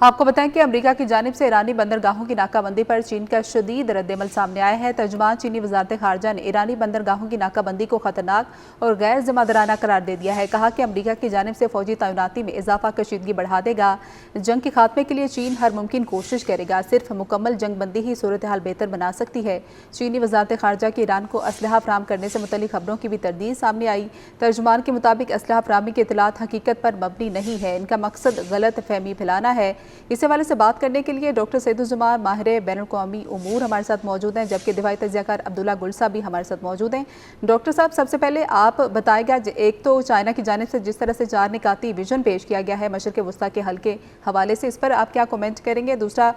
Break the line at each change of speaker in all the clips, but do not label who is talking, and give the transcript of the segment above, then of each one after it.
आपको बताएं कि अमेरिका की जानिब से ईरानी बंदरगाहों की नाकाबंदी पर चीन का शदीद रद्दमल सामने आया है। तर्जुमान चीनी वजारत खारजा ने ईरानी बंदरगाहों की नाकाबंदी को खतरनाक और गैर जिम्मेदाराना करार दे दिया है। कहा कि अमेरिका की जानिब से फौजी तैनाती में इजाफा कशीदगी बढ़ा देगा। जंग के खात्मे के लिए चीन हर मुमकिन कोशिश करेगा। सिर्फ मुकम्मल जंग बंदी ही सूरत हाल बेहतर बना सकती है। चीनी वजारत खारजा की ईरान को असलहा फराम करने से मुतल्लिक खबरों की भी तरदीद सामने आई। तर्जुमान के मुताबिक असलहा फरामी की इतलात हकीकत पर मबनी नहीं है। इनका मकसद गलत फहमी फैलाना है। इस हवाले से बात करने के लिए डॉक्टर सैदुज़्ज़मान माहिर बैनुल-अक़वामी उमूर हमारे साथ मौजूद हैं, जबकि दिफाई तज्ज़ियाकार अब्दुल्ला गुल साहब भी हमारे साथ मौजूद हैं। डॉक्टर साहब, सबसे पहले आप बताएगा, एक तो चाइना की जानिब से जिस तरह से 4 निकाती विजन पेश किया गया है मशरिक़ वस्ता के हल के हवाले से, इस पर आप क्या कमेंट करेंगे? दूसरा,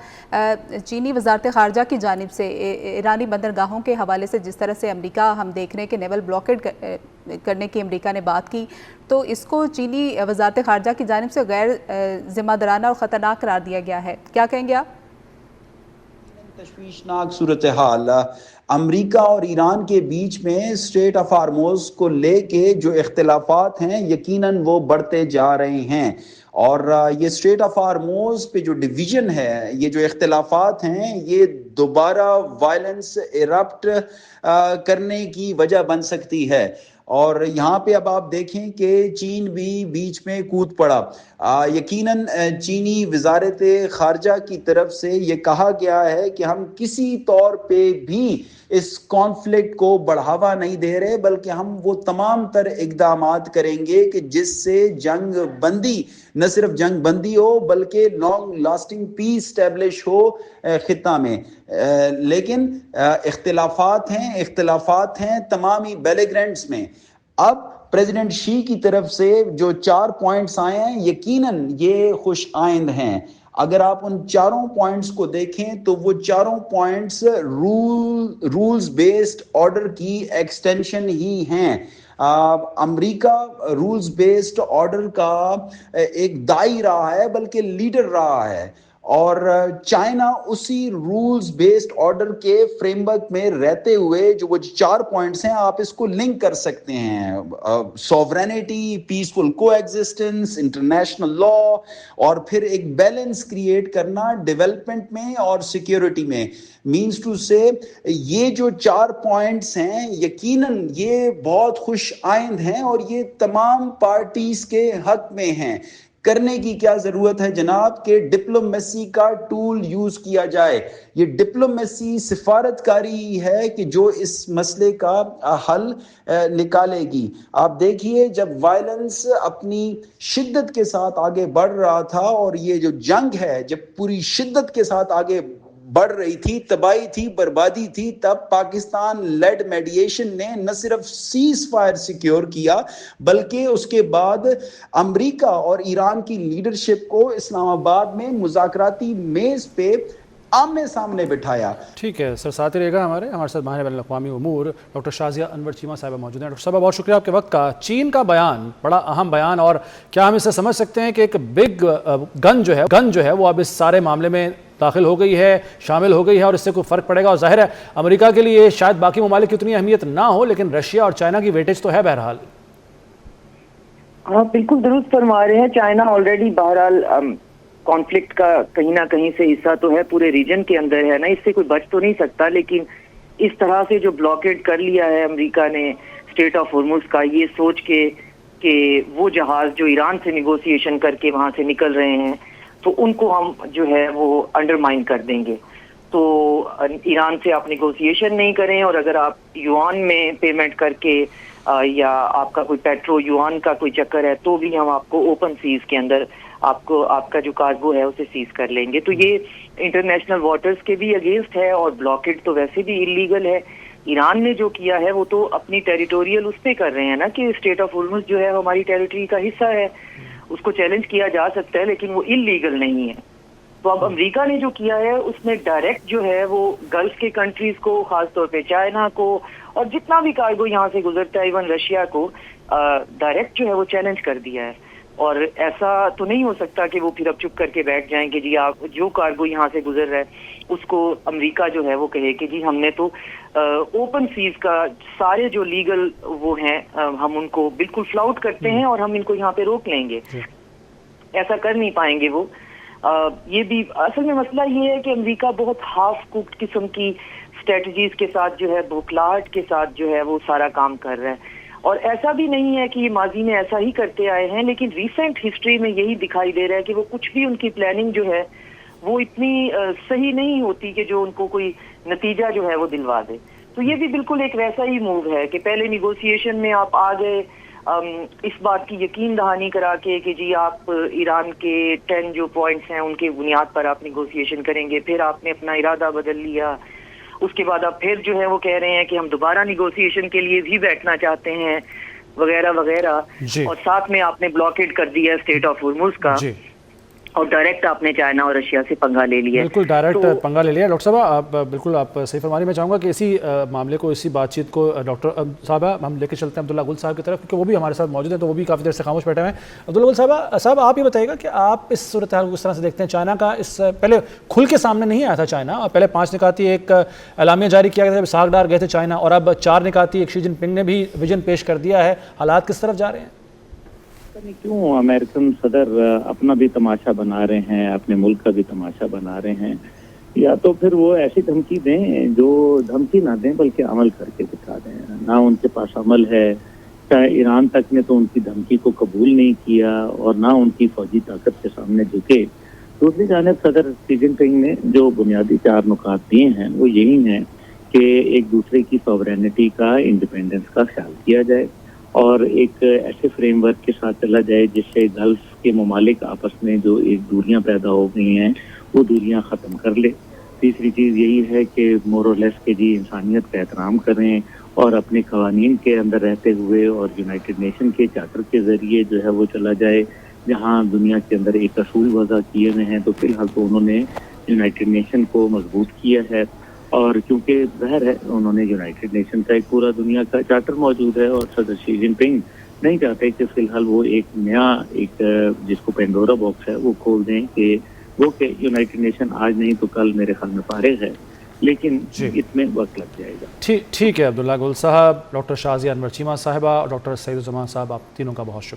चीनी वजारत खारजा की जानिब से ईरानी बंदरगाहों के हवाले से जिस तरह से अमरीका हम देख रहे हैं कि नेवल ब्लॉकेड करने की अमरीका ने बात की, तो इसको चीनी वजारत खारजा की जानिब से गैर जिम्मेदाराना और ख़तरनाक करार दिया गया है। क्या कहेंगे आप?
तशवीशनाक सूरत हाल अमरीका और ईरान के बीच में स्ट्रेट ऑफ हार्मोज को लेके जो इख्तिलाफात हैं यकीनन वो बढ़ते जा रहे हैं। और ये स्ट्रेट ऑफ हार्मोज पे जो डिवीजन है, ये जो इख्तिलाफात हैं, ये दोबारा वायलेंस इरप्ट करने की वजह बन सकती है। और यहाँ पे अब आप देखें कि चीन भी बीच में कूद पड़ा। यकीनन चीनी वजारत खारजा की तरफ से ये कहा गया है कि हम किसी तौर पे भी इस कॉन्फ्लिक्ट को बढ़ावा नहीं दे रहे, बल्कि हम वो तमाम तर इक़दामात करेंगे कि जिससे जंग बंदी, न सिर्फ जंग बंदी हो बल्कि लॉन्ग लास्टिंग पीस स्टैब्लिश हो खित्ता में। लेकिन इख्तिलाफात हैं तमामी बेलेग्रेंट्स में। अब प्रेसिडेंट शी की तरफ से जो 4 पॉइंट्स आए हैं यकीनन ये खुश आइंद हैं। अगर आप उन चारों पॉइंट्स को देखें तो वो चारों पॉइंट्स रूल्स बेस्ड ऑर्डर की एक्सटेंशन ही हैं। अमेरिका रूल्स बेस्ड ऑर्डर का एक दाई रहा है, बल्कि लीडर रहा है, और चाइना उसी रूल्स बेस्ड ऑर्डर के फ्रेमवर्क में रहते हुए जो वो 4 पॉइंट्स हैं, आप इसको लिंक कर सकते हैं। Sovereignty, peaceful coexistence, international law, और फिर एक बैलेंस क्रिएट करना डेवलपमेंट में और सिक्योरिटी में। मीन्स टू से ये जो 4 पॉइंट्स हैं यकीनन ये बहुत खुश आइंद हैं और ये तमाम पार्टीज के हक में हैं। करने की क्या जरूरत है जनाब कि डिप्लोमेसी का टूल यूज किया जाए। ये डिप्लोमेसी सिफारतकारी है कि जो इस मसले का हल निकालेगी। आप देखिए, जब वायलेंस अपनी शिद्दत के साथ आगे बढ़ रहा था और ये जो जंग है जब पूरी शिद्दत के साथ आगे बढ़ रही थी, तबाही थी, बर्बादी थी, तब पाकिस्तान लेड मेडिएशन ने न सिर्फ सीज फायर सिक्योर किया बल्कि उसके बाद अमेरिका और ईरान की लीडरशिप को इस्लामाबाद में मुज़ाकराती मेज पे आमने सामने बिठाया।
ठीक है सर, साथ ही रहेगा हमारे साथ माहिर बैनुल-अक़वामी उमूर डॉक्टर शाज़िया अनवर चीमा साहिबा मौजूद हैं। डॉक्टर साहब, बहुत शुक्रिया आपके वक्त का। चीन का बयान बड़ा अहम बयान, और क्या हम इसे समझ सकते हैं कि एक बिग गन जो है वो अब इस सारे मामले में दाखिल हो गई है, शामिल हो गई है, और इससे कोई फ़र्क पड़ेगा? और जाहिर है अमेरिका के लिए शायद बाकी ममालिक की उतनी अहमियत ना हो, लेकिन रशिया और चाइना की वेटेज तो है बहरहाल।
हाँ, बिल्कुल दुरुस्त फरमा रहे हैं। चाइना ऑलरेडी बहरहाल कॉन्फ्लिक्ट का कहीं ना कहीं से हिस्सा तो है, पूरे रीजन के अंदर है ना, इससे कोई बच तो नहीं सकता। लेकिन इस तरह से जो ब्लॉकेड कर लिया है अमेरिका ने स्ट्रेट ऑफ हॉर्मुज़ का, ये सोच के कि वो जहाज जो ईरान से निगोशिएशन करके वहां से निकल रहे हैं तो उनको हम जो है वो अंडरमाइन कर देंगे। तो ईरान से आप निगोशिएशन नहीं करें, और अगर आप युआन में पेमेंट करके या आपका कोई पेट्रो युआन का कोई चक्कर है तो भी हम आपको ओपन सीज के अंदर आपको आपका जो कार्गो है उसे सीज कर लेंगे। तो ये इंटरनेशनल वाटर्स के भी अगेंस्ट है, और ब्लॉकेड तो वैसे भी इलीगल है। ईरान ने जो किया है वो तो अपनी टेरिटोरियल उस पे कर रहे हैं ना कि स्ट्रेट ऑफ हॉर्मुज़ जो है हमारी टेरिटरी का हिस्सा है, उसको चैलेंज किया जा सकता है, लेकिन वो इलीगल नहीं है। तो अब अमेरिका ने जो किया है उसमें डायरेक्ट जो है वो गल्फ के कंट्रीज को, खासतौर पे चाइना को, और जितना भी कार्गो यहाँ से गुजरता है, इवन रशिया को, डायरेक्ट जो है वो चैलेंज कर दिया है। और ऐसा तो नहीं हो सकता कि वो फिर अब चुप करके बैठ जाएं कि जी आप जो कार्गो यहाँ से गुजर रहा है उसको अमेरिका जो है वो कहे कि जी हमने तो ओपन सीज का सारे जो लीगल वो हैं हम उनको बिल्कुल फ्लाउट करते हैं और हम इनको यहाँ पे रोक लेंगे। ऐसा कर नहीं पाएंगे वो। یہ بھی اصل میں مسئلہ یہ ہے کہ امریکہ بہت ہاف کوکڈ قسم کی اسٹریٹجیز کے ساتھ جو ہے بوکھلاہٹ کے ساتھ جو ہے وہ سارا کام کر رہا ہے. اور ایسا بھی نہیں ہے کہ یہ ماضی میں ایسا ہی کرتے آئے ہیں, لیکن ریسنٹ ہسٹری میں یہی دکھائی دے رہا ہے کہ وہ کچھ بھی ان کی پلاننگ جو ہے وہ اتنی صحیح نہیں ہوتی کہ جو ان کو کوئی نتیجہ جو ہے وہ دلوا دے. تو یہ بھی بالکل ایک ویسا ہی موو ہے کہ پہلے نیگوسیشن میں آپ آ گئے اس بات کی یقین دہانی کرا کے کہ جی آپ ایران کے 10 جو پوائنٹس ہیں ان کے بنیاد پر آپ نیگوسیشن کریں گے, پھر آپ نے اپنا ارادہ بدل لیا, اس کے بعد آپ پھر جو ہے وہ کہہ رہے ہیں کہ ہم دوبارہ نیگوسیشن کے لیے بھی بیٹھنا چاہتے ہیں وغیرہ وغیرہ, اور ساتھ میں آپ نے بلاکیڈ کر دیا اسٹیٹ آف ہرمز کا, اور ڈائریکٹ آپ نے چائنا اور رشیا سے پنگا لے لیا.
بالکل ڈائریکٹ پنگا لے لیا. ڈاکٹر صاحبہ آپ بالکل آپ صحیح فرما رہی. میں چاہوں گا کہ اسی معاملے کو, اسی بات چیت کو ڈاکٹر صاحبہ ہم لے کے چلتے ہیں عبداللہ گل صاحب کی طرف, کیونکہ وہ بھی ہمارے ساتھ موجود ہیں تو وہ بھی کافی دیر سے خاموش بیٹھے ہوئے ہیں. عبداللہ گل صاحب آپ یہ بتائیے گا کہ آپ اس صورتحال کو کس طرح سے دیکھتے ہیں؟ چائنا کا اس پہلے کھل کے سامنے نہیں آیا تھا چائنا, اور پہلے 5 نکاتی ایک اعلامیہ جاری کیا گیا تھا, ساکھ ڈال گئے تھے چائنا, اور اب 4 نکاتی ایک شی جن پنگ نے بھی ویژن پیش کر دیا ہے. حالات کس طرف جا رہے ہیں؟
کیوں امریکن صدر اپنا بھی تماشا بنا رہے ہیں, اپنے ملک کا بھی تماشا بنا رہے ہیں, یا تو پھر وہ ایسی دھمکی دیں جو دھمکی نہ دیں بلکہ عمل کر کے دکھا دیں. نہ ان کے پاس عمل ہے, چاہے ایران تک نے تو ان کی دھمکی کو قبول نہیں کیا اور نہ ان کی فوجی طاقت کے سامنے جھکے. دوسری جانب صدر شی جن پنگ نے جو بنیادی 4 نکات دیے ہیں وہ یہی ہیں کہ ایک دوسرے کی سوورینٹی کا, انڈیپینڈنس کا خیال کیا جائے, اور ایک ایسے فریم ورک کے ساتھ چلا جائے جس سے گلف کے ممالک آپس میں جو ایک دوریاں پیدا ہو گئی ہیں وہ دوریاں ختم کر لے. تیسری چیز یہی ہے کہ مورولس کے جی انسانیت کا احترام کریں اور اپنے قوانین کے اندر رہتے ہوئے اور یونائٹڈ نیشن کے چارٹر کے ذریعے جو ہے وہ چلا جائے, جہاں دنیا کے اندر ایک اصول وضع کیے ہوئے ہیں. تو فی الحال تو انہوں نے یونائٹڈ نیشن کو مضبوط کیا ہے, اور کیونکہ ظاہر ہے انہوں نے یونائٹڈ نیشن کا ایک پورا دنیا کا چارٹر موجود ہے, اور صدر شی جن پنگ نہیں چاہتے کہ فی الحال وہ ایک نیا ایک جس کو پینڈورا باکس ہے وہ کھول دیں کہ وہ کہ یونائٹڈ نیشن آج نہیں تو کل میرے خیال میں فارغ ہے, لیکن اس میں وقت لگ جائے گا.
ٹھیک ہے عبداللہ گل صاحب, ڈاکٹر شازیہ انور چیمہ صاحبہ اور ڈاکٹر سعید الزمان صاحب, آپ تینوں کا بہت شکریہ.